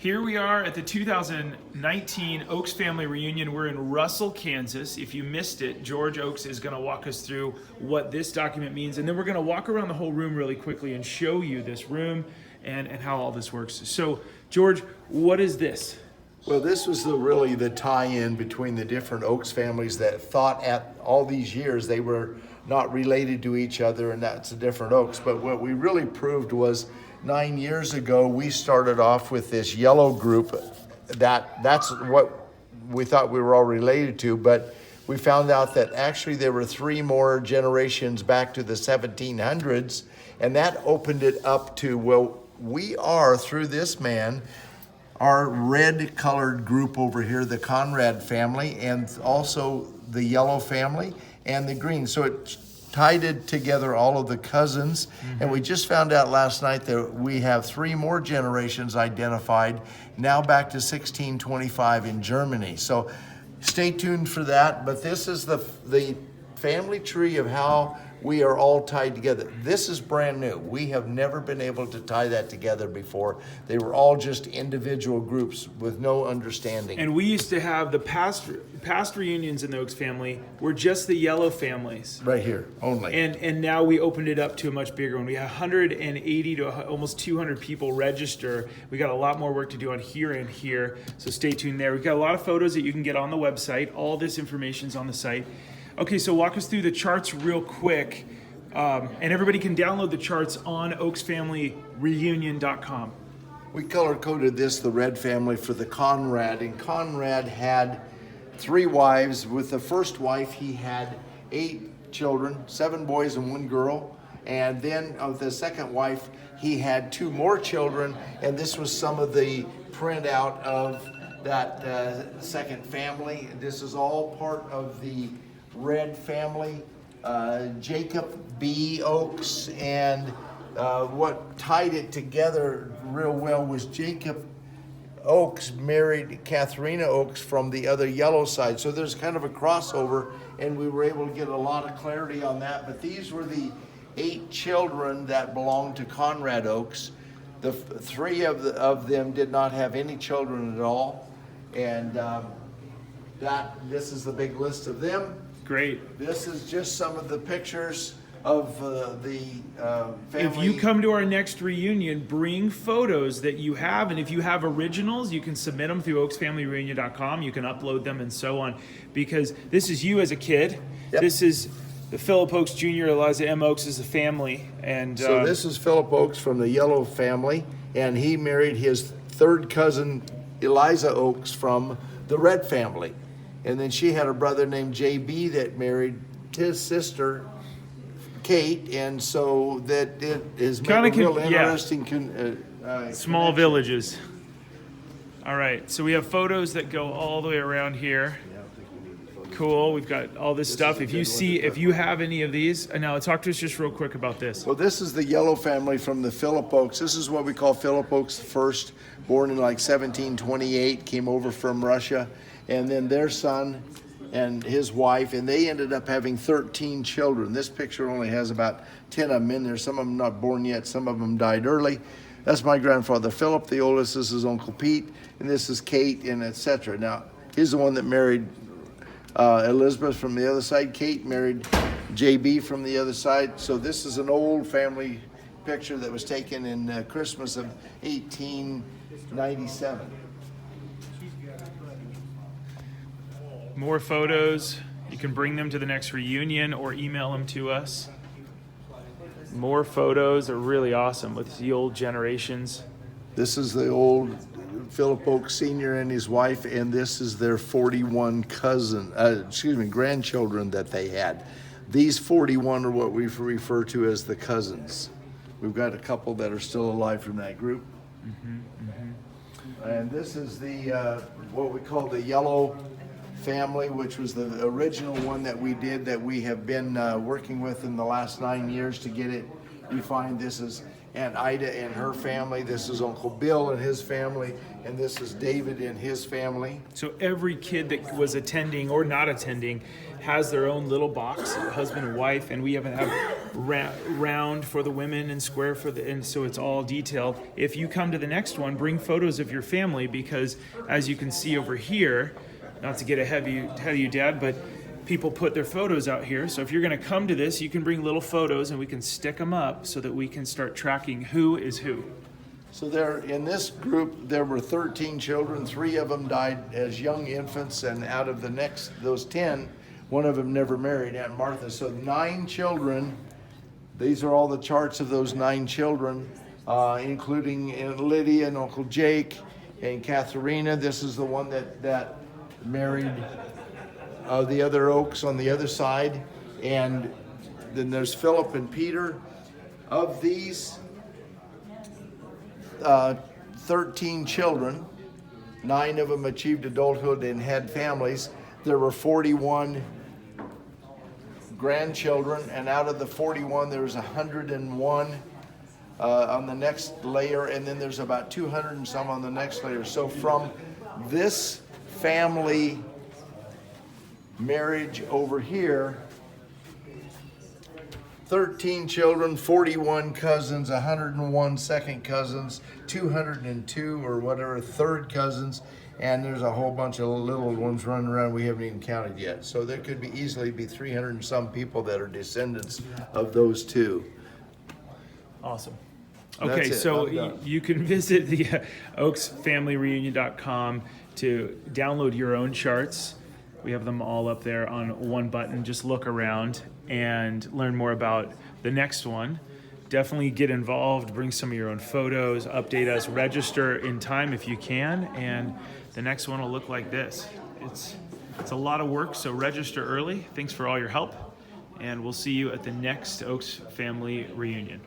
Here we are at the 2019 Ochs Family Reunion. We're in Russell, Kansas. If you missed it, George Ochs is going to walk us through what this document means, and then we're going to walk around the whole room really quickly and show you this room and how all this works. So, George, what is this? Well, this was really the tie-in between the different Ochs families that thought at all these years they were not related to each other, and that's a different Ochs. But what we really proved was 9 years ago, we started off with this yellow group. That's what we thought we were all related to, but we found out that actually there were 3 more generations back to the 1700s, and that opened it up to, well, we are, through this man, our red colored group over here, the Conrad family, and also the yellow family and the green. So it tied it together, all of the cousins. And we just found out last night that we have 3 more generations identified, now back to 1625 in Germany. So stay tuned for that. But this is the family tree of how we are all tied together. This is brand new. We have never been able to tie that together before. They were all just individual groups with no understanding. And we used to have the past reunions in the Ochs family were just the yellow families. Right here, only. And now we opened it up to a much bigger one. We had 180 to almost 200 people register. We got a lot more work to do on here and here, so stay tuned there. We've got a lot of photos that you can get on the website. All this information's on the site. Okay, so walk us through the charts real quick, and everybody can download the charts on oaksfamilyreunion.com. We color-coded this, the red family, for the Conrad, and Conrad had 3 wives. With the first wife, he had 8 children, 7 boys and 1 girl, and then of the second wife, he had 2 more children, and this was some of the printout of that second family. This is all part of the red family. Jacob B. Ochs, and what tied it together real well was Jacob Ochs married Katharina Ochs from the other yellow side. So there's kind of a crossover, and we were able to get a lot of clarity on that. But these were the 8 children that belonged to Conrad Ochs. The 3 of them did not have any children at all, and this is the big list of them. Great. This is just some of the pictures of the family. If you come to our next reunion, bring photos that you have, and if you have originals, you can submit them through oaksfamilyreunion.com. You can upload them and so on, because this is you as a kid. Yep. This is the Philip Ochs Jr., Eliza M. Ochs is the family. And so this is Philip Ochs from the yellow family, and he married his 3rd cousin, Eliza Ochs, from the red family. And then she had a brother named J.B. that married his sister, Kate, and so that it is made a real interesting. Small villages. All right, so we have photos that go all the way around here. Cool, we've got all this stuff. If you have any of these, now talk to us just real quick about this. Well, this is the yellow family from the Philip Ochs. This is what we call Philip Ochs the first, born in like 1728, came over from Russia. And then their son and his wife, and they ended up having 13 children. This picture only has about 10 of them in there. Some of them not born yet, some of them died early. That's my grandfather Philip, the oldest. This is Uncle Pete, and this is Kate, and etc. Now, he's the one that married Elizabeth from the other side. Kate married J.B. from the other side. So this is an old family picture that was taken in Christmas of 1897. More photos. You can bring them to the next reunion or email them to us. More photos are really awesome with the old generations. This is the old Philip Ochs Sr. and his wife, and this is their 41 grandchildren that they had. These 41 are what we refer to as the cousins. We've got a couple that are still alive from that group. And this is the what we call the yellow family, which was the original one that we did, that we have been working with in the last 9 years to get it refined. This is and Ida and her family. This is Uncle Bill and his family, and this is David and his family. So every kid that was attending or not attending has their own little box, husband and wife, and we even have round for the women and square for the, and so it's all detailed. If you come to the next one, bring photos of your family, because as you can see over here, not to get ahead of you, Dad, but people put their photos out here. So if you're going to come to this, you can bring little photos and we can stick them up so that we can start tracking who is who. So there, in this group, there were 13 children. 3 of them died as young infants, and out of those 10, 1 of them never married, Aunt Martha. So 9 children. These are all the charts of those 9 children, including Lydia and Uncle Jake and Katharina. This is the one that married the other Ochs on the other side. And then there's Philip and Peter. Of these 13 children, 9 of them achieved adulthood and had families. There were 41 grandchildren, and out of the 41, there was 101 on the next layer, and then there's about 200 and some on the next layer. So from this family marriage over here, 13 children, 41 cousins, 101 second cousins, 202 or whatever third cousins, and there's a whole bunch of little ones running around we haven't even counted yet. So there could easily be 300 and some people that are descendants of those 2. Awesome. That's Okay, it. so I'm done. you can visit the oaksfamilyreunion.com to download your own charts. We have them all up there on one button. Just look around and learn more about the next one. Definitely get involved, bring some of your own photos, update us, register in time if you can, and the next one will look like this. It's a lot of work, so register early. Thanks for all your help, and we'll see you at the next Ochs Family Reunion.